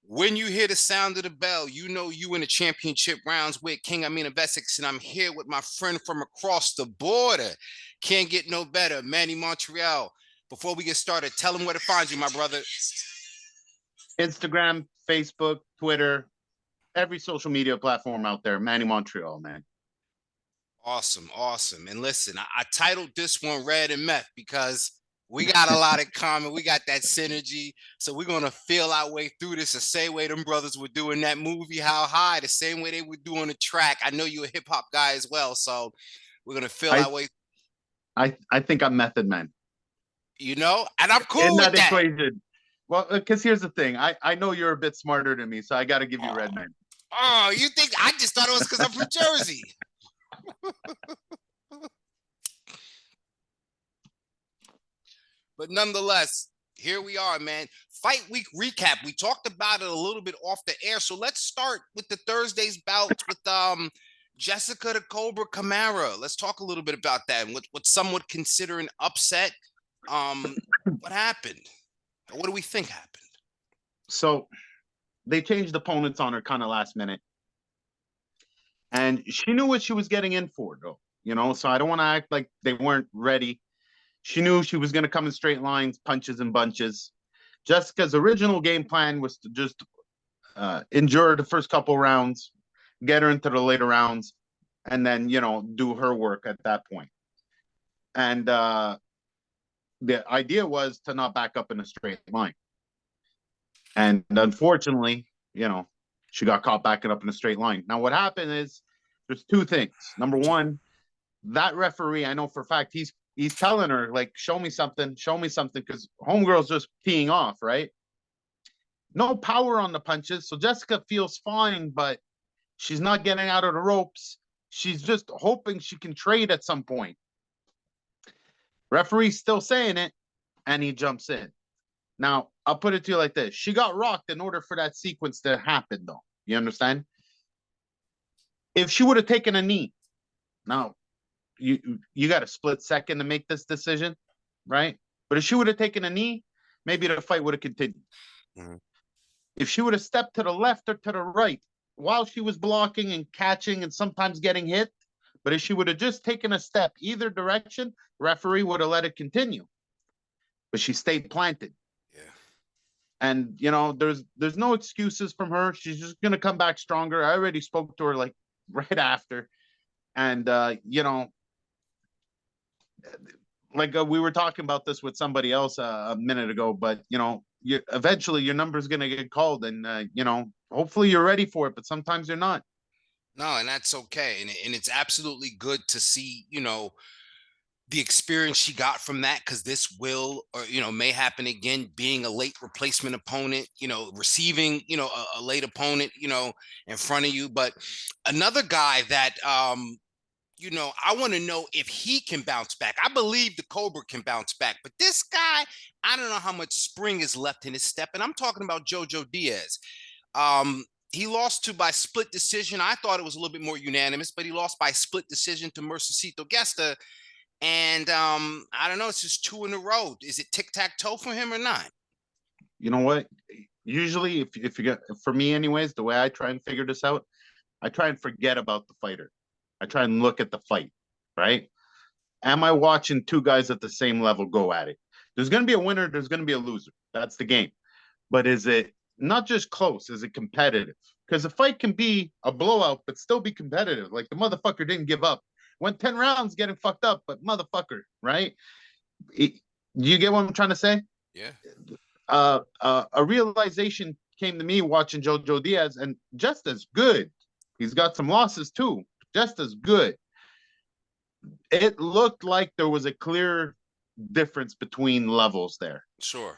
When you hear the sound of the bell, you know you in the championship rounds with King Amin of Essex, and I'm here with my friend from across the border. Can't get no better, Manny Montreal. Before we get started, tell him where to find you, my brother. Instagram, Facebook, Twitter, every social media platform out there. Manny Montreal, man. Awesome, awesome. And listen, I titled this one Red and Meth because we got a lot in common. We got that synergy. So we're going to feel our way through this the same way them brothers were doing that movie, How High, the same way they would do on the track. I know you're a hip hop guy as well. So we're going to feel our way. I think I'm Method Man. You know, and I'm cool in with that equation. Well, because here's the thing. I know you're a bit smarter than me, so I got to give you Redman. Oh, you think I just thought it was because I'm from Jersey. But nonetheless, here we are, man. Fight week recap. We talked about it a little bit off the air. So let's start with the Thursday's bouts with Jessica the Cobra Camara. Let's talk a little bit about that and what some would consider an upset. What happened? What do we think happened? So they changed opponents on her kind of last minute. And she knew what she was getting in for, though. You know, so I don't want to act like they weren't ready. She knew she was going to come in straight lines, punches and bunches. Jessica's original game plan was to just endure the first couple rounds, get her into the later rounds, and then, you know, do her work at that point. And the idea was to not back up in a straight line. And unfortunately, you know, she got caught backing up in a straight line. Now, what happened is there's two things. Number one, that referee, I know for a fact, he's telling her, like, show me something, because homegirl's just teeing off, right? No power on the punches, so Jessica feels fine, but she's not getting out of the ropes. She's just hoping she can trade at some point. Referee's still saying it, and he jumps in. Now, I'll put it to you like this. She got rocked in order for that sequence to happen, though. You understand? If she would have taken a knee, now, you got a split second to make this decision, right? But if she would have taken a knee, maybe the fight would have continued. Mm-hmm. If she would have stepped to the left or to the right while she was blocking and catching and sometimes getting hit, but if she would have just taken a step either direction, referee would have let it continue. But she stayed planted. Yeah. And, you know, there's no excuses from her. She's just going to come back stronger. I already spoke to her, like, right after. And, you know, like we were talking about this with somebody else a minute ago, but, you know, eventually your number's going to get called, and, you know, hopefully you're ready for it, but sometimes you're not. No, and that's okay. And it's absolutely good to see, you know, the experience she got from that, because this will, or, you know, may happen again, being a late replacement opponent, you know, receiving, you know, a late opponent, you know, in front of you. But another guy that, you know, I want to know if he can bounce back. I believe the Cobra can bounce back, but this guy, I don't know how much spring is left in his step. And I'm talking about Jojo Diaz. He lost by split decision. I thought it was a little bit more unanimous, but he lost by split decision to Mercecito Gesta. And I don't know, it's just two in a row. Is it tic-tac-toe for him or not? You know what? Usually, if you get, for me anyways, the way I try and figure this out, I try and forget about the fighter. I try and look at the fight, right? Am I watching two guys at the same level go at it? There's going to be a winner. There's going to be a loser. That's the game. But is it not just close? Is it competitive? Because a fight can be a blowout, but still be competitive. Like, the motherfucker didn't give up. Went 10 rounds getting fucked up, but motherfucker, right? You get what I'm trying to say? Yeah. A realization came to me watching Jojo Diaz, and just as good. He's got some losses too. Just as good. It looked like there was a clear difference between levels there. Sure.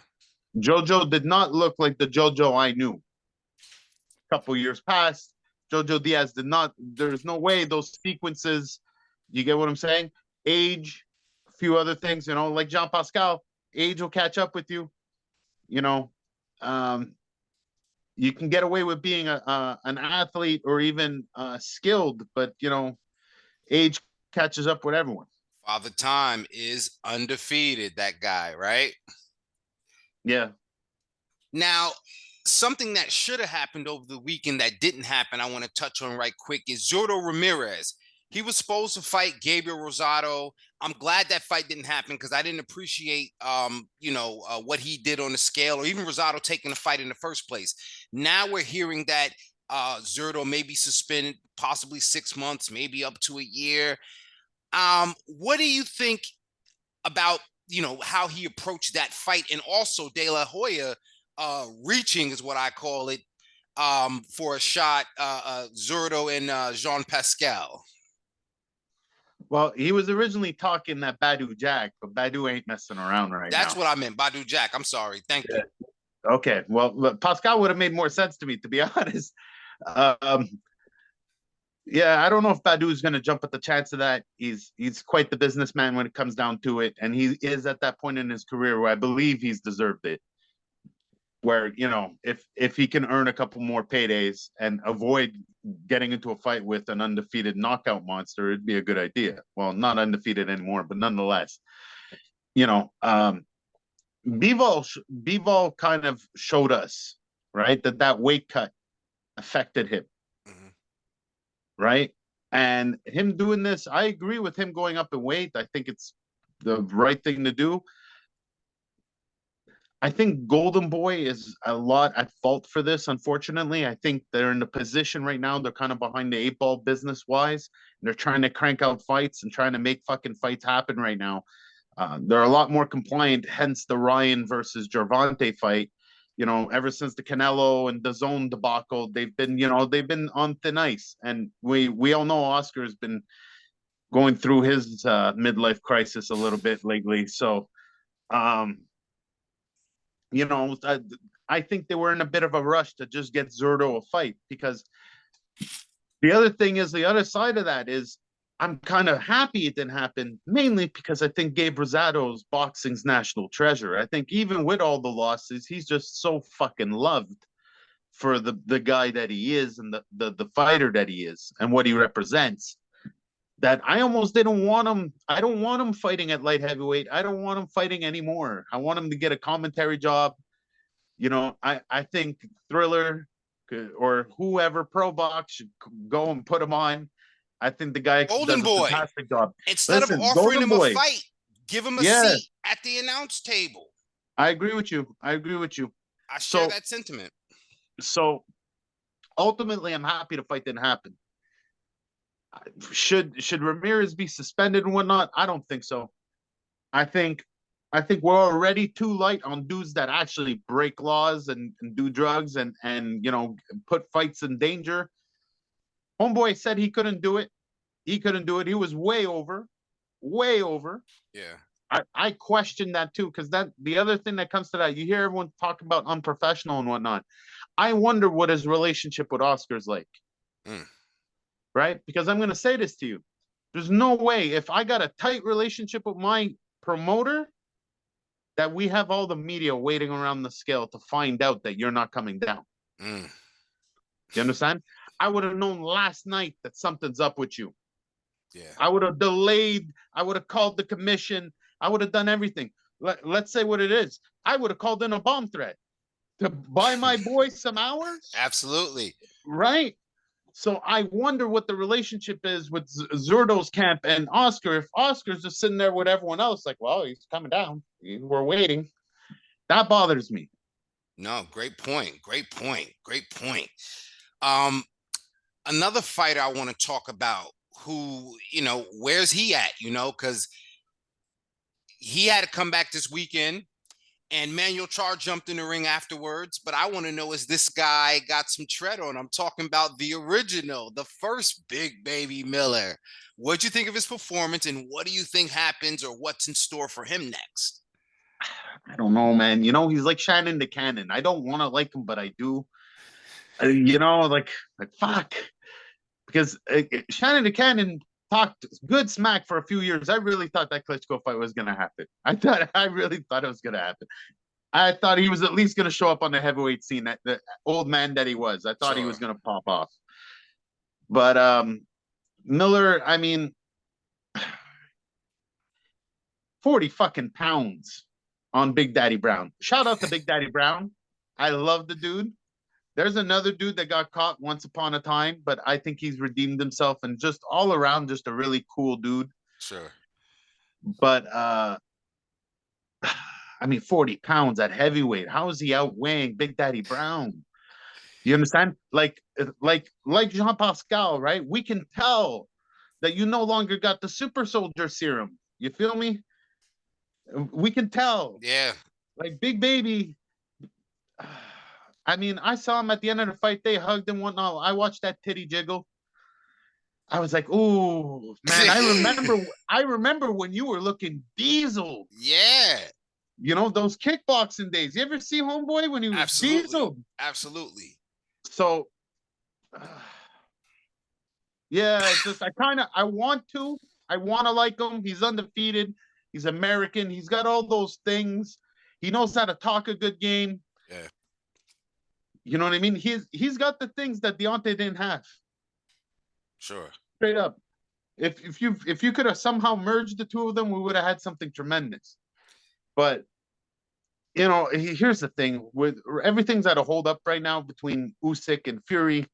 Jojo did not look like the Jojo I knew. A couple years past, Jojo Diaz did not. There's no way those sequences, you get what I'm saying? Age, a few other things, you know, like Jean Pascal, age will catch up with you. You know, you can get away with being an athlete or even skilled, but, you know, age catches up with everyone. Father Time is undefeated, that guy, right? Yeah. Now, something that should have happened over the weekend that didn't happen, I want to touch on right quick is Zurdo Ramirez. He was supposed to fight Gabriel Rosado. I'm glad that fight didn't happen because I didn't appreciate, what he did on the scale, or even Rosado taking the fight in the first place. Now we're hearing that Zurdo may be suspended, possibly 6 months, maybe up to a year. What do you think about how he approached that fight, and also De La Hoya reaching is what I call it, for a shot, Zurdo and Jean Pascal. Well, he was originally talking that Badu Jack, but Badu ain't messing around right That's now. what I meant, Badu Jack. I'm sorry. Thank you. Okay, well, look, Pascal would have made more sense to me, to be honest. Yeah, I don't know if Badu is going to jump at the chance of that. He's quite the businessman when it comes down to it, and he is at that point in his career where I believe he's deserved it. Where, if he can earn a couple more paydays and avoid getting into a fight with an undefeated knockout monster, it'd be a good idea. Well, not undefeated anymore, but nonetheless, Bivol kind of showed us, right, that weight cut affected him, right? And him doing this, I agree with him going up in weight. I think it's the right thing to do. I think Golden Boy is a lot at fault for this, unfortunately. I think they're in the position right now, they're kind of behind the eight ball business-wise. They're trying to crank out fights and trying to make fucking fights happen right now. They're a lot more compliant, hence the Ryan versus Gervonta fight. Ever since the Canelo and DAZN debacle, they've been on thin ice. And we all know Oscar has been going through his midlife crisis a little bit lately. So, I think they were in a bit of a rush to just get Zurdo a fight, because the other thing is, the other side of that is, I'm kind of happy it didn't happen, mainly because I think Gabe Rosado's boxing's national treasure. I think even with all the losses, he's just so fucking loved for the guy that he is, and the fighter that he is and what he represents, that I almost didn't want him. I don't want him fighting at light heavyweight. I don't want him fighting anymore. I want him to get a commentary job. I think Thriller or whoever, Pro Box, should go and put him on. I think the guy Golden does a Boy, fantastic job. instead of offering Golden him Boy, a fight, give him a yeah, seat at the announce table. I agree with you. I share that sentiment. So ultimately, I'm happy the fight didn't happen. Should Ramirez be suspended and whatnot? I don't think so. I think we're already too light on dudes that actually break laws and do drugs and put fights in danger. Homeboy said he couldn't do it. He couldn't do it. He was way over. Yeah. I question that too, because the other thing that comes to that, you hear everyone talk about unprofessional and whatnot. I wonder what his relationship with Oscar's like. Right? Because I'm going to say this to you. There's no way, if I got a tight relationship with my promoter, that we have all the media waiting around the scale to find out that you're not coming down. You understand? I would have known last night that something's up with you. Yeah. I would have delayed. I would have called the commission. I would have done everything. Let's say what it is. I would have called in a bomb threat to buy my boy some hours. Absolutely. Right? So I wonder what the relationship is with Zurdo's camp and Oscar. If Oscar's just sitting there with everyone else, like, well, he's coming down. We're waiting. That bothers me. No, great point. Another fighter I want to talk about who, where's he at, because he had to come back this weekend. And Manuel Char jumped in the ring afterwards. But I want to know, is this guy got some tread on? I'm talking about the original, the first Big Baby Miller. What'd you think of his performance, and what do you think happens, or what's in store for him next? I don't know, man. He's like Shannon the Cannon. I don't want to like him, but I do. Like fuck. Because Shannon the Cannon talked good smack for a few years. I really thought that Klitschko fight was going to happen. I really thought it was going to happen. I thought he was at least going to show up on the heavyweight scene, the old man that he was. I thought he was going to pop off. But Miller, 40 fucking pounds on Big Daddy Brown. Shout out to Big Daddy Brown. I love the dude. There's another dude that got caught once upon a time, but I think he's redeemed himself and just all around just a really cool dude. Sure. But I mean, 40 pounds at heavyweight. How is he outweighing Big Daddy Brown? You understand? Like Jean Pascal, right? We can tell that you no longer got the super soldier serum. You feel me? We can tell. Yeah. Like Big Baby. I mean, I saw him at the end of the fight. They hugged and whatnot. I watched that titty jiggle. I was like, "Ooh, man!" I remember when you were looking diesel. Yeah. You know those kickboxing days. You ever see Homeboy when he was Absolutely. diesel? Absolutely. So, yeah, just I want to. I want to like him. He's undefeated. He's American. He's got all those things. He knows how to talk a good game. Yeah. You know what I mean? He's got the things that Deontay didn't have. Sure. Straight up. If you could have somehow merged the two of them, we would have had something tremendous. But you know, here's the thing: with everything's at a hold up right now between Usyk and Fury.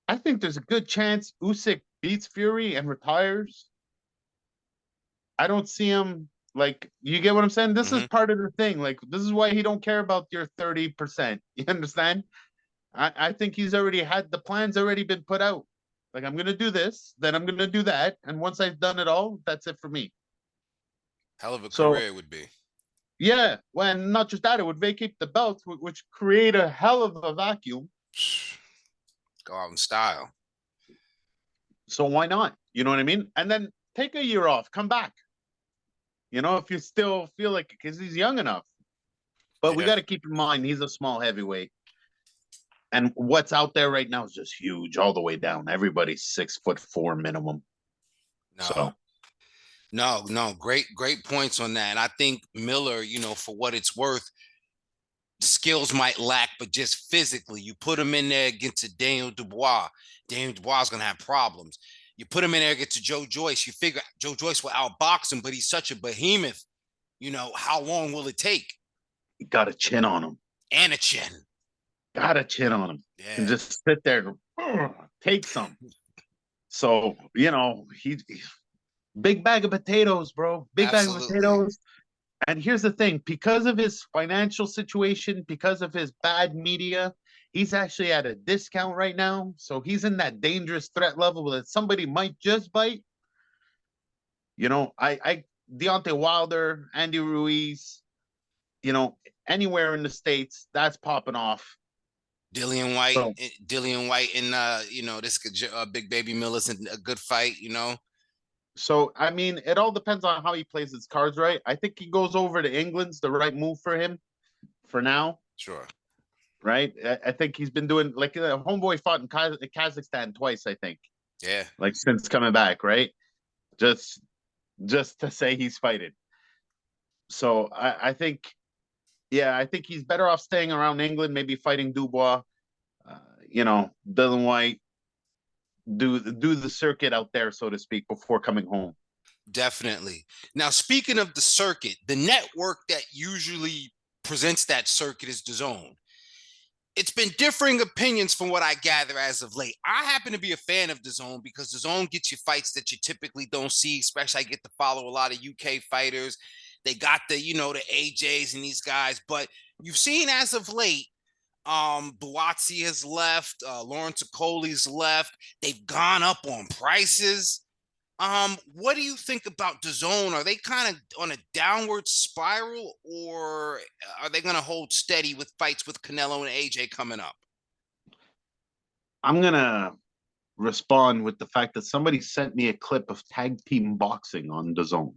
I think there's a good chance Usyk beats Fury and retires. I don't see him like you get what I'm saying. This is part of the thing. Like this is why he don't care about your 30%. You understand? I think he's already had the plans already been put out. Like I'm gonna do this, then I'm gonna do that, and once I've done it all, that's it for me. Hell of a So career it would be. yeah, when not just that, it would vacate the belt, which create a hell of a vacuum. Go out in style. So why not? You know what I mean? And then take a year off, come back. You know, if you still feel like because he's young enough. But we got to keep in mind he's a small heavyweight. And what's out there right now is just huge all the way down. Everybody's 6'4" minimum. No. So No, great points on that. And I think Miller, you know, for what it's worth, skills might lack, but just physically, you put him in there against a Daniel Dubois. Daniel Dubois is gonna have problems. You put him in there against Joe Joyce. You figure Joe Joyce will outbox him, but he's such a behemoth. You know, how long will it take? you got a chin on him. And a chin. Got a chin on him. Yeah. And just sit there, take some. So, you know, he's big bag of potatoes, bro. Big Absolutely. bag of potatoes. And here's the thing, because of his financial situation, because of his bad media, he's actually at a discount right now. So he's in that dangerous threat level that somebody might just bite. You know, Deontay Wilder, Andy Ruiz, you know, anywhere in the States, that's popping off. Dillian White, and you know, this Big Baby Miller's a good fight, you know. So I mean, it all depends on how he plays his cards right. I think he goes over to England's the right move for him for now. Sure. Right? I think he's been doing like homeboy fought in Kazakhstan twice, I think. Yeah. Like since coming back, right? Just to say he's fighting. So I think, yeah, I think he's better off staying around England, maybe fighting Dubois, you know, Dylan White, do the circuit out there, so to speak, before coming home. Definitely. Now, speaking of the circuit, the network that usually presents that circuit is DAZN. It's been differing opinions from what I gather as of late. I happen to be a fan of DAZN because DAZN gets you fights that you typically don't see, especially I get to follow a lot of UK fighters. They got the, you know, the AJs and these guys, but you've seen as of late, Buatsi has left, Lawrence Okolie's left. They've gone up on prices. What do you think about DAZN? Are they kind of on a downward spiral, or are they going to hold steady with fights with Canelo and AJ coming up? I'm gonna respond with the fact that somebody sent me a clip of tag team boxing on DAZN.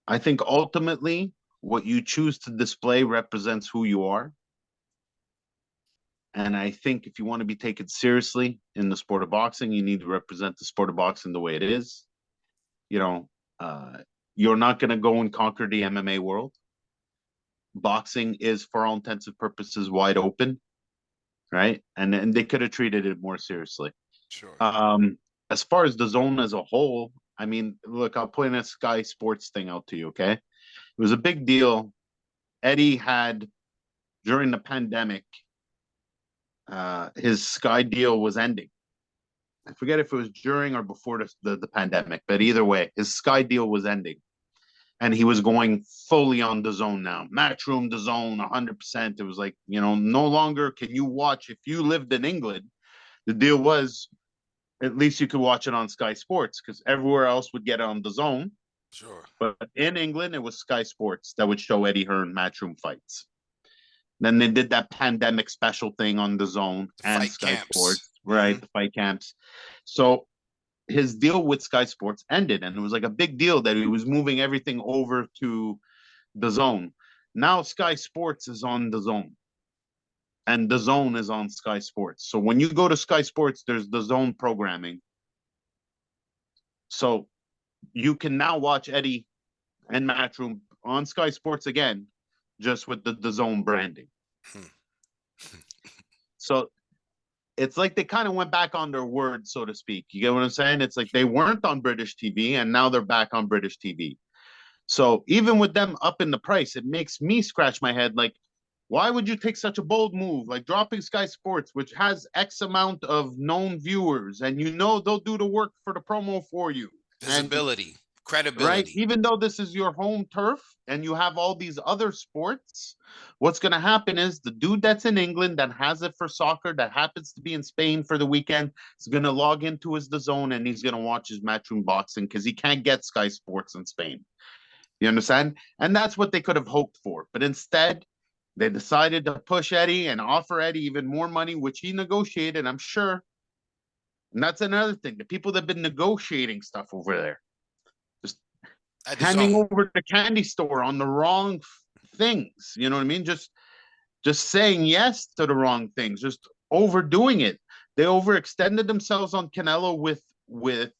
I think ultimately what you choose to display represents who you are. And I think if you want to be taken seriously in the sport of boxing, you need to represent the sport of boxing the way it is. You know, you're not going to go and conquer the MMA world. Boxing is, for all intents and purposes, wide open, right? And they could have treated it more seriously. Sure. As far as DAZN as a whole, I mean, look, I'll point a Sky Sports thing out to you, okay? It was a big deal. Eddie had during the pandemic, his Sky deal was ending. I forget if it was during or before the pandemic, but either way, his Sky deal was ending. And he was going fully on DAZN now. Matchroom, DAZN, 100%. It was like, no longer can you watch. If you lived in England, the deal was at least you could watch it on Sky Sports, because everywhere else would get it on DAZN. Sure. But in England, it was Sky Sports that would show Eddie Hearn Matchroom fights. Then they did that pandemic special thing on DAZN and Sky Sports, right? The fight camps. So his deal with Sky Sports ended, and it was like a big deal that he was moving everything over to DAZN. Now Sky Sports is on DAZN, and DAZN is on Sky Sports. So when you go to Sky Sports, there's DAZN programming. So you can now watch Eddie and Matchroom on Sky Sports again, just with the DAZN branding. So it's like they kind of went back on their word, so to speak. You get what I'm saying? It's like they weren't on British TV, and now they're back on British TV. So even with them up in the price, it makes me scratch my head. Like, why would you take such a bold move, like dropping Sky Sports, which has X amount of known viewers, and they'll do the work for the promo for you. Visibility, credibility. Right? Even though this is your home turf and you have all these other sports, what's going to happen is the dude that's in England that has it for soccer, that happens to be in Spain for the weekend, is going to log into his DAZN and he's going to watch his Matchroom boxing because he can't get Sky Sports in Spain. You understand? And that's what they could have hoped for. But instead, they decided to push Eddie and offer Eddie even more money, which he negotiated, I'm sure. And that's another thing. The people that have been negotiating stuff over there, just handing over the candy store on the wrong things. You know what I mean? Just saying yes to the wrong things, just overdoing it. They overextended themselves on Canelo with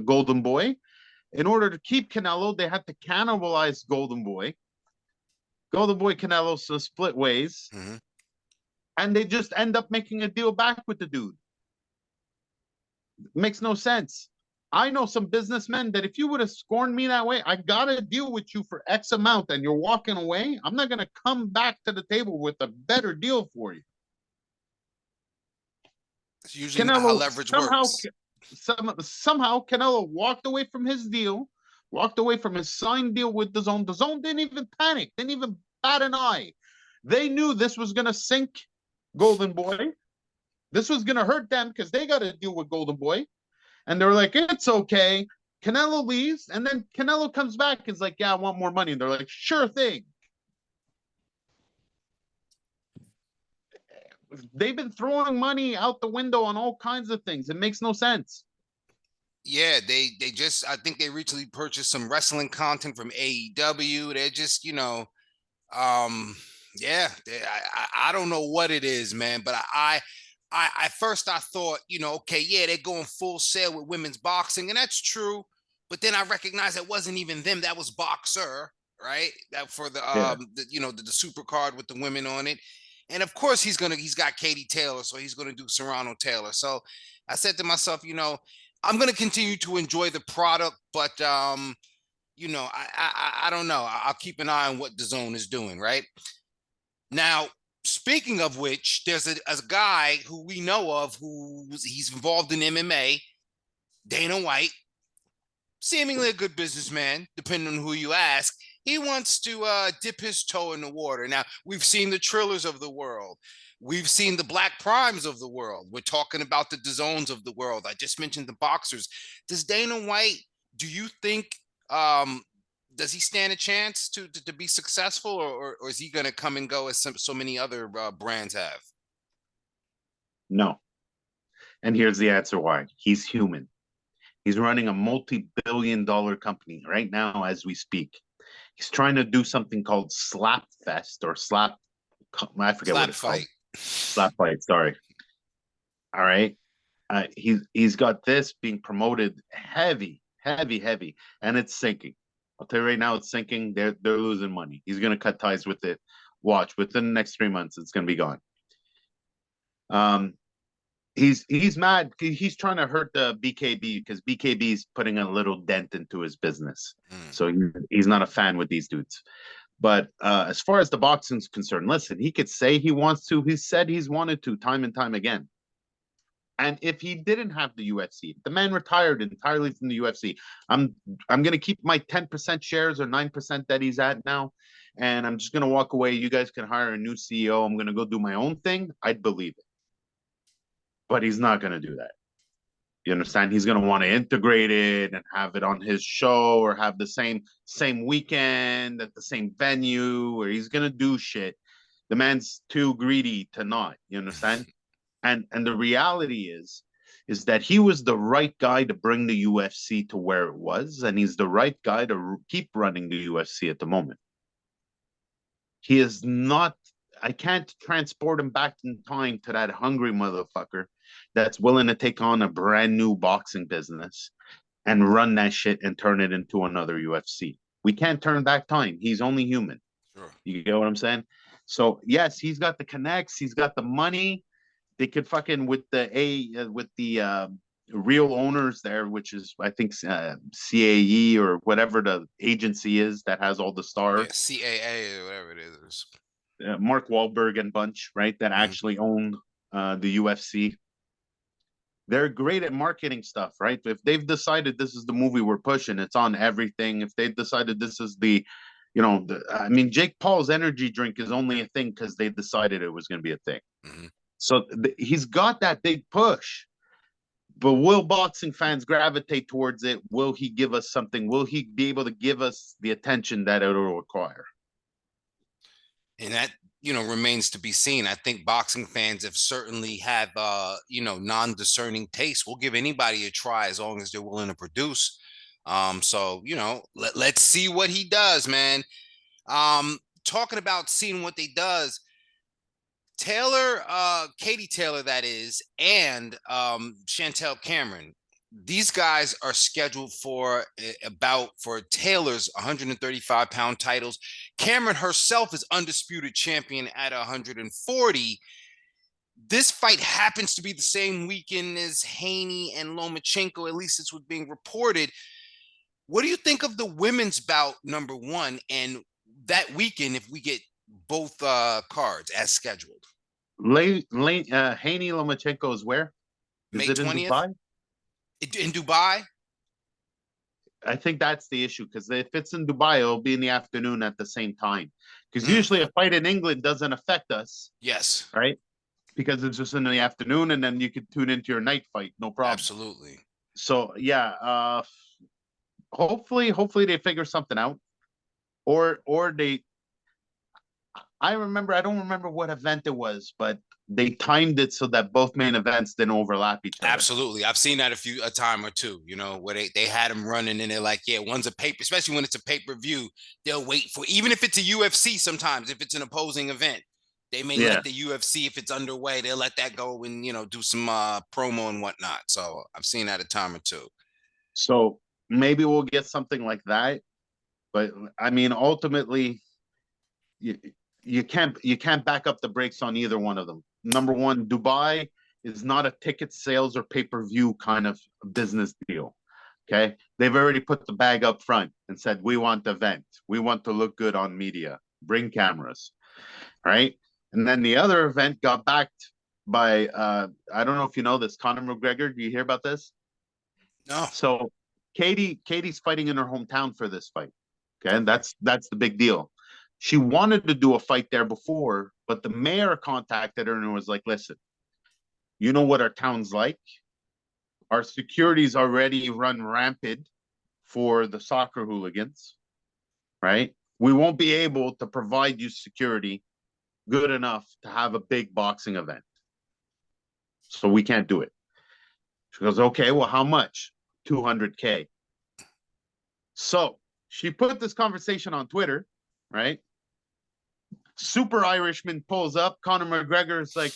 Golden Boy. In order to keep Canelo, they had to cannibalize Golden Boy. Golden Boy Canelo, so split ways. Mm-hmm. And they just end up making a deal back with the dude. It makes no sense. I know some businessmen that if you would have scorned me that way, I got to deal with you for X amount and you're walking away, I'm not going to come back to the table with a better deal for you. It's usually not how leverage works. Somehow Canelo walked away from his deal, walked away from his signed deal with DAZN. DAZN didn't even panic, didn't even bat an eye. They knew this was going to sink Golden Boy. This was going to hurt them because they got to deal with Golden Boy. And they're like, it's okay. Canelo leaves, and then Canelo comes back and is like, yeah, I want more money. And they're like, sure thing. They've been throwing money out the window on all kinds of things. It makes no sense. Yeah, they just, I think they recently purchased some wrestling content from AEW. They're just, yeah, I don't know what it is, man, but I first I thought, okay, yeah, they're going full sail with women's boxing, and that's true. But then I recognized that wasn't even them. That was Boxer, right? That for the the super card with the women on it. And of course he's got Katie Taylor, so he's gonna do Serrano Taylor. So I said to myself, I'm gonna continue to enjoy the product, but I don't know. I'll keep an eye on what DAZN is doing, right? Now, speaking of which, there's a guy who we know of he's involved in MMA, Dana White, seemingly a good businessman, depending on who you ask. He wants to dip his toe in the water. Now, we've seen the Trillers of the world. We've seen the Black Primes of the world. We're talking about the DAZNs of the world. I just mentioned the boxers. Does Dana White, do you think, does he stand a chance to be successful, or is he going to come and go as so many other brands have? No. And here's the answer why. He's human. He's running a multi-billion-dollar company right now as we speak. He's trying to do something called Slap Fest or Slap. I forget what it's called. Slap Fight. Sorry. All right. He's got this being promoted heavy, and it's sinking. I'll tell you right now, it's sinking. They're losing money. He's going to cut ties with it. Watch, within the next 3 months, it's going to be gone. He's mad. He's trying to hurt the BKB because BKB is putting a little dent into his business. So he's not a fan with these dudes. But as far as the boxing's concerned, listen, he could say he wants to. He said he's wanted to time and time again. And if he didn't have the UFC, the man retired entirely from the UFC. I'm gonna keep my 10% shares or 9% that he's at now, and I'm just gonna walk away. You guys can hire a new CEO. I'm gonna go do my own thing. I'd believe it, but he's not gonna do that. You understand? He's gonna want to integrate it and have it on his show or have the same weekend at the same venue, or he's gonna do shit. The man's too greedy to not. You understand? And the reality is that he was the right guy to bring the UFC to where it was, and he's the right guy to keep running the UFC at the moment. He is not. I can't transport him back in time to that hungry motherfucker that's willing to take on a brand new boxing business and run that shit and turn it into another UFC. We can't turn back time. He's only human. Sure. You get what I'm saying? So yes, he's got the connects, he's got the money. They could fucking with the real owners there, which is I think CAE or whatever the agency is that has all the stars. Yeah, CAA or whatever it is. Mark Wahlberg and bunch, right? That actually own the UFC. They're great at marketing stuff, right? If they've decided this is the movie we're pushing, it's on everything. If they've decided this is I mean, Jake Paul's energy drink is only a thing because they decided it was going to be a thing. Mm-hmm. So he's got that big push. But will boxing fans gravitate towards it? Will he give us something? Will he be able to give us the attention that it will require? And that, remains to be seen. I think boxing fans have certainly have, non-discerning taste. We'll give anybody a try as long as they're willing to produce. So, let's see what he does, man. Talking about seeing what he does, Katie Taylor, that is, and Chantelle Cameron. These guys are scheduled for Taylor's 135-pound titles. Cameron herself is undisputed champion at 140. This fight happens to be the same weekend as Haney and Lomachenko, at least it's what's being reported. What do you think of the women's bout, number one, and that weekend if we get both cards as scheduled? Haney Lomachenko is where? Is May it 20th? in Dubai? In Dubai? I think that's the issue, because if it's in Dubai, it'll be in the afternoon at the same time. Because usually a fight in England doesn't affect us. Yes. Right? Because it's just in the afternoon, and then you can tune into your night fight, no problem. Absolutely. So yeah, hopefully they figure something out, or they. I don't remember what event it was, but they timed it so that both main events didn't overlap each other. Absolutely. I've seen that a time or two, where they had them running and they're like, yeah, one's a paper, especially when it's a pay-per-view, they'll wait for, even if it's a UFC sometimes, if it's an opposing event, they may let the UFC, if it's underway, they'll let that go and, do some promo and whatnot. So I've seen that a time or two. So maybe we'll get something like that. But I mean, ultimately, you can't back up the brakes on either one of them. Number one, Dubai is not a ticket sales or pay-per-view kind of business deal. Okay. They've already put the bag up front and said, we want the event. We want to look good on media. Bring cameras. Right. And then the other event got backed by, I don't know if you know this, Conor McGregor. Do you hear about this? No. So Katie's fighting in her hometown for this fight. Okay. And that's the big deal. She wanted to do a fight there before, but the mayor contacted her and was like, listen, you know what our town's like? Our security's already run rampant for the soccer hooligans, right? We won't be able to provide you security good enough to have a big boxing event. So we can't do it. She goes, okay, well, how much? $200K. So she put this conversation on Twitter, right? Super Irishman pulls up. Conor McGregor is like,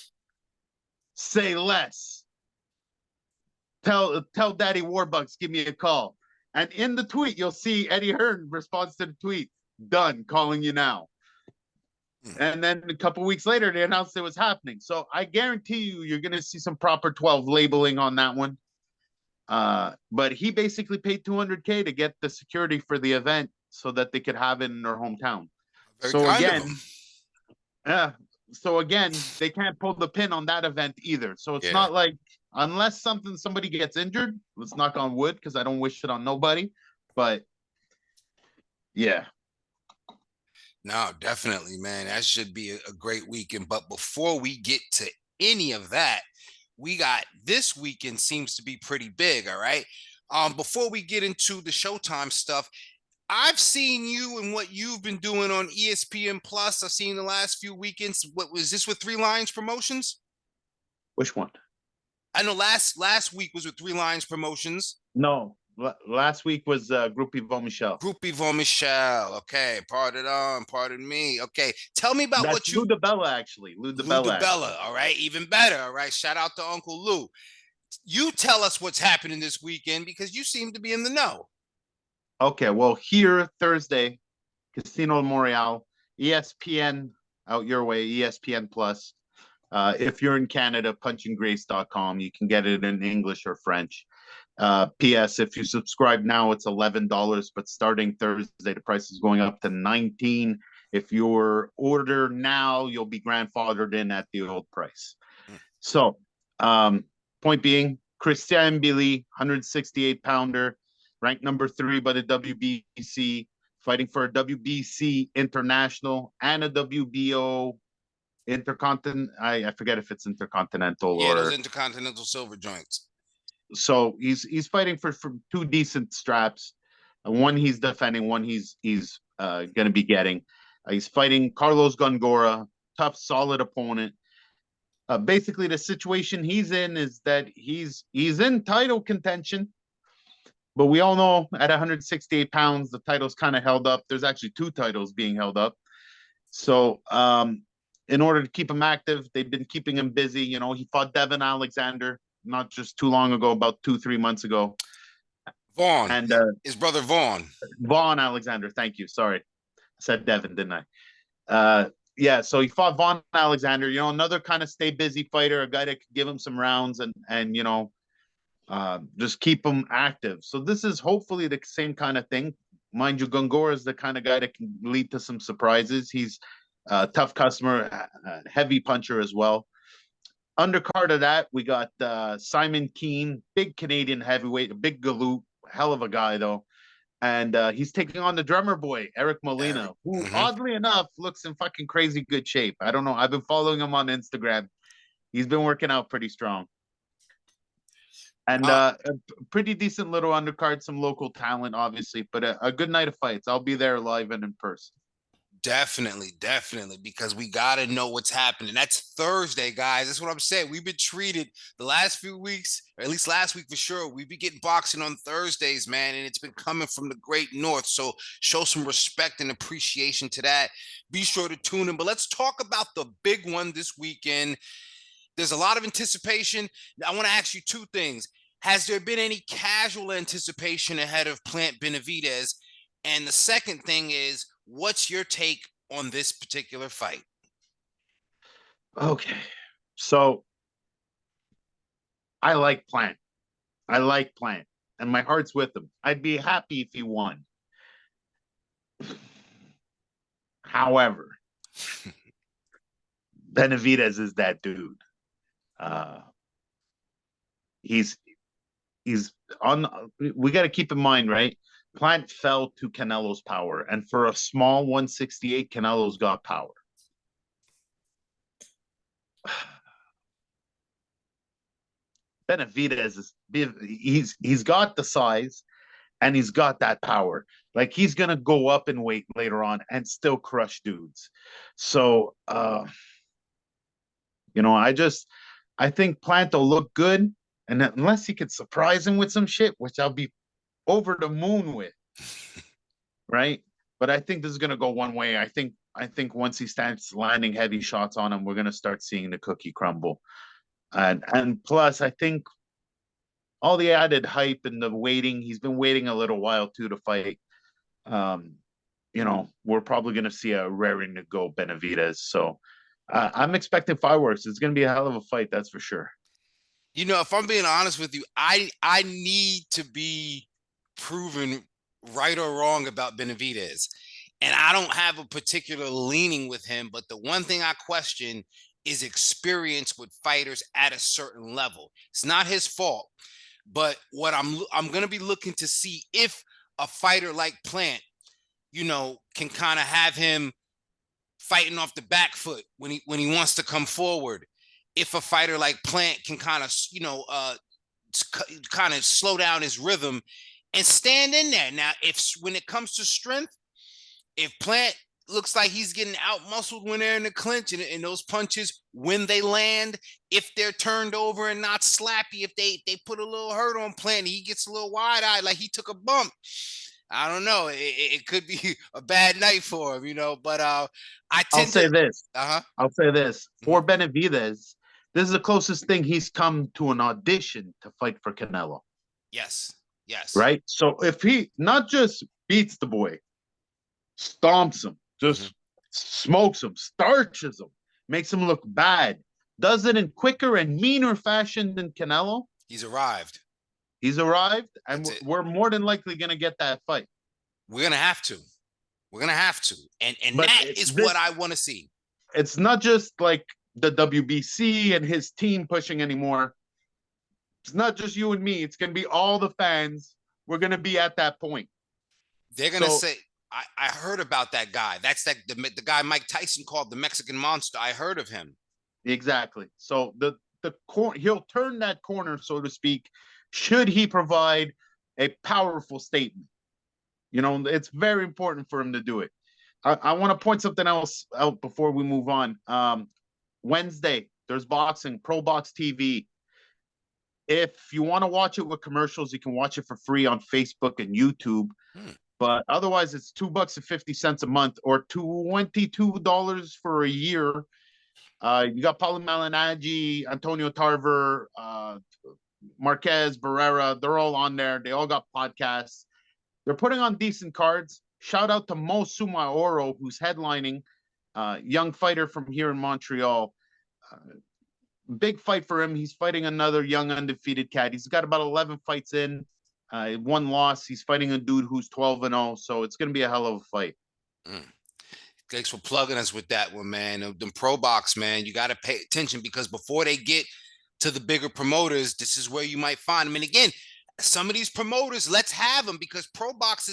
say less. Tell Daddy Warbucks, give me a call. And in the tweet, you'll see Eddie Hearn responds to the tweet, done, calling you now. And then a couple weeks later, they announced it was happening. So I guarantee you're going to see some proper 12 labeling on that one. But he basically paid $200K to get the security for the event so that they could have it in their hometown. Very So kind of him. again, yeah. So again, they can't pull the pin on that event either. So it's Yeah. not like unless somebody gets injured, let's knock on wood because I don't wish it on nobody. But yeah. No, definitely, man. That should be a great weekend. But before we get to any of that, we got this weekend seems to be pretty big. All right. Before we get into the Showtime stuff, I've seen you and what you've been doing on ESPN Plus. I've seen the last few weekends. What was this with Three Lions Promotions? Which one? I know last week was with Three Lions Promotions. No, last week was Groupie Von Michel. Groupie Von Michel. Okay, pardon me. Okay, tell me about That's what Lou you DeBella, actually. Lou DeBella. All right, even better. All right, shout out to Uncle Lou. You tell us what's happening this weekend because you seem to be in the know. Okay, well, here Thursday, Casino Montreal, ESPN out your way, ESPN Plus. If you're in Canada, punchandgrace.com. You can get it in English or French. P.S. If you subscribe now, it's $11, but starting Thursday, the price is going up to $19. If you order now, you'll be grandfathered in at the old price. So, point being, Christian Billy, 168-pounder, ranked number 3 by the WBC, fighting for a WBC International and a WBO Intercontinental. I forget if it's Intercontinental Yeah, those or intercontinental silver joints. so. He's fighting for 2 decent straps. One he's defending, one he's going to be getting. He's fighting Carlos Gongora, tough, solid opponent. Basically, the situation he's in is that he's in title contention, but we all know at 168 pounds, the title's kind of held up. There's actually 2 titles being held up. So, in order to keep him active, they've been keeping him busy. You know, he fought Devin Alexander not just too long ago, about 2-3 months ago. Vaughn, And his brother Vaughn. Vaughn Alexander, thank you. Sorry, I said Devin, didn't I? Yeah, so he fought Vaughn Alexander. You know, another kind of stay busy fighter, a guy that could give him some rounds and you know, just keep him active. So this is hopefully the same kind of thing. Mind you, Gongora is the kind of guy that can lead to some surprises. He's a tough customer, heavy puncher as well. Undercard of that, we got Simon Keane, big Canadian heavyweight, a big galoot, hell of a guy though. And he's taking on the drummer boy, Eric Molina, who oddly enough looks in fucking crazy good shape. I don't know. I've been following him on Instagram. He's been working out pretty strong. And a pretty decent little undercard, some local talent, obviously, but a good night of fights. I'll be there live and in person. Definitely, because we got to know what's happening. That's Thursday, guys. That's what I'm saying. We've been treated the last few weeks, or at least last week for sure. We've been getting boxing on Thursdays, man, and it's been coming from the great north. So show some respect and appreciation to that. Be sure to tune in. But let's talk about the big one this weekend. There's a lot of anticipation. I want to ask you 2 things. Has there been any casual anticipation ahead of Plant-Benavidez? And the second thing is, what's your take on this particular fight? Okay. So I like Plant. And my heart's with him. I'd be happy if he won. However, Benavidez is that dude. He's on. We got to keep in mind, right? Plant fell to Canelo's power, and for a small 168, Canelo's got power. Benavidez is he's got the size and he's got that power. Like he's gonna go up in weight later on and still crush dudes. So you know, I think Plant will look good, and unless he could surprise him with some shit, which I'll be over the moon with, right? But I think this is gonna go one way. I think once he starts landing heavy shots on him, we're gonna start seeing the cookie crumble. And plus, I think all the added hype and the waiting, he's been waiting a little while too to fight. You know, we're probably going to see a raring to go Benavidez. So I'm expecting fireworks. It's going to be a hell of a fight, that's for sure. You know, if I'm being honest with you, I need to be proven right or wrong about Benavidez. And I don't have a particular leaning with him, but the one thing I question is experience with fighters at a certain level. It's not his fault, but what I'm going to be looking to see if a fighter like Plant, can kind of have him fighting off the back foot when he wants to come forward. If a fighter like Plant can kind of, kind of slow down his rhythm and stand in there. Now, if when it comes to strength, if Plant looks like he's getting out muscled when they're in the clinch, and those punches, when they land, if they're turned over and not slappy, if they put a little hurt on Plant, he gets a little wide eyed, like he took a bump. I don't know. It could be a bad night for him, But I I'll tend to. say this. Uh huh. I'll say this. For Benavidez, this is the closest thing he's come to an audition to fight for Canelo. Yes. Yes. Right? So if he not just beats the boy, stomps him, just smokes him, starches him, makes him look bad, does it in quicker and meaner fashion than Canelo, he's arrived. He's arrived, and we're more than likely going to get that fight. We're going to have to. We're going to have to. And that is what I want to see. It's not just like the WBC and his team pushing anymore. It's not just you and me. It's going to be all the fans. We're going to be at that point. They're going to say, I heard about that guy. That's the guy Mike Tyson called the Mexican Monster. I heard of him. Exactly. So he'll turn that corner, so to speak, should he provide a powerful statement. It's very important for him to do it. I want to point something else out before we move on. Wednesday, there's boxing, Pro Box TV. If you want to watch it with commercials, you can watch it for free on Facebook and YouTube. But otherwise, it's $2.50 a month or $22 for a year. You got Paulo Malignaggi, Antonio Tarver, Marquez, Barrera. They're all on there. They all got podcasts. They're putting on decent cards. Shout out to Mo Sumaoro, who's headlining, young fighter from here in Montreal. Big fight for him. He's fighting another young undefeated cat. He's got about 11 fights in, one loss. He's fighting a dude who's 12-0, so it's going to be a hell of a fight. Thanks for plugging us with that one, man. The Pro Box, man, you got to pay attention, because before they get to the bigger promoters, this is where you might find them. And again, some of these promoters, let's have them, because Pro Box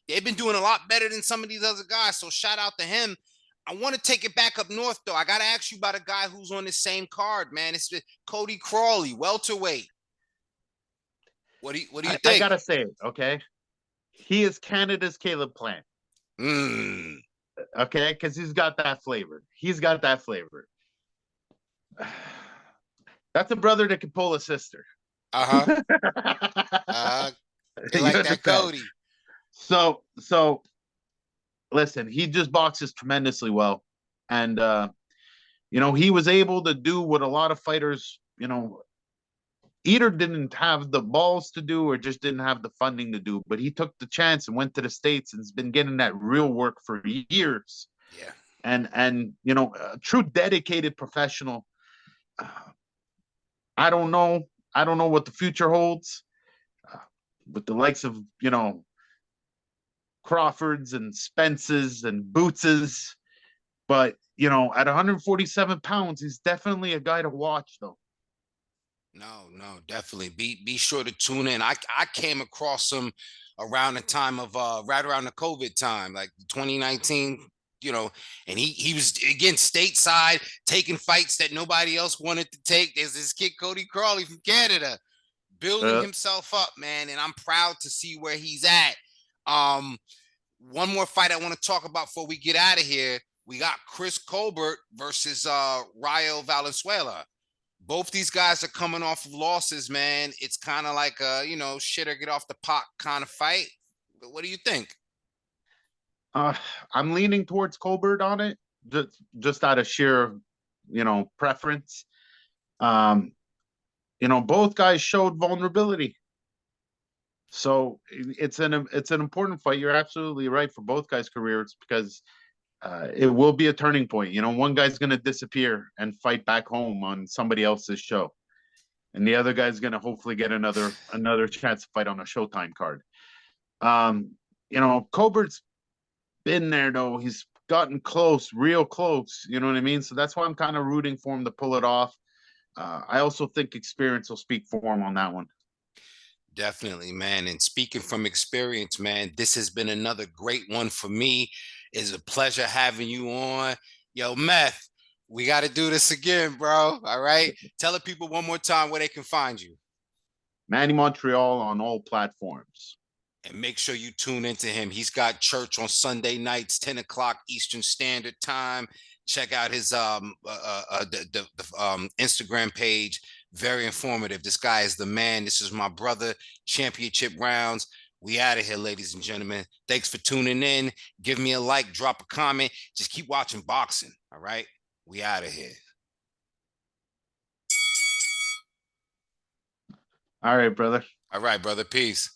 they've been doing a lot better than some of these other guys. So shout out to him. I want to take it back up north, though. I got to ask you about a guy who's on the same card, man. It's Cody Crawley, welterweight. What do you think? I got to say it, okay? He is Canada's Caleb Plant. Okay? Because he's got that flavor. That's a brother that can pull a sister. They like that Cody. So listen, he just boxes tremendously well. And he was able to do what a lot of fighters, either didn't have the balls to do or just didn't have the funding to do. But he took the chance and went to the States and has been getting that real work for years. Yeah. And a true dedicated professional. I don't know what the future holds with the likes of, Crawfords and Spences and Bootses. But, at 147 pounds, he's definitely a guy to watch, though. No, definitely. Be sure to tune in. I came across him around the time of right around the COVID time, like 2019. And he was, again, stateside, taking fights that nobody else wanted to take. There's this kid, Cody Crawley from Canada, building himself up, man. And I'm proud to see where he's at. One more fight I want to talk about before we get out of here. We got Chris Colbert versus Rayo Valenzuela. Both these guys are coming off of losses, man. It's kind of like a, shit or get off the pot kind of fight. But what do you think? I'm leaning towards Colbert on it, just out of sheer, preference. Both guys showed vulnerability. So it's an important fight. You're absolutely right for both guys' careers, because it will be a turning point. One guy's going to disappear and fight back home on somebody else's show, and the other guy's going to hopefully get another chance to fight on a Showtime card. Colbert's been there though. He's gotten close, real close. You know what I mean? So that's why I'm kind of rooting for him to pull it off. I also think experience will speak for him on that one. Definitely, man. And speaking from experience, man, this has been another great one for me. It's a pleasure having you on. Yo, Meth, we got to do this again, bro. All right. Tell the people one more time where they can find you. Manny Montreal on all platforms. And make sure you tune into him. He's got church on Sunday nights, 10 o'clock Eastern Standard Time. Check out his Instagram page. Very informative. This guy is the man. This is my brother. Championship rounds. We out of here, ladies and gentlemen. Thanks for tuning in. Give me a like, drop a comment. Just keep watching boxing. All right. We out of here. All right, brother. All right, brother. Peace.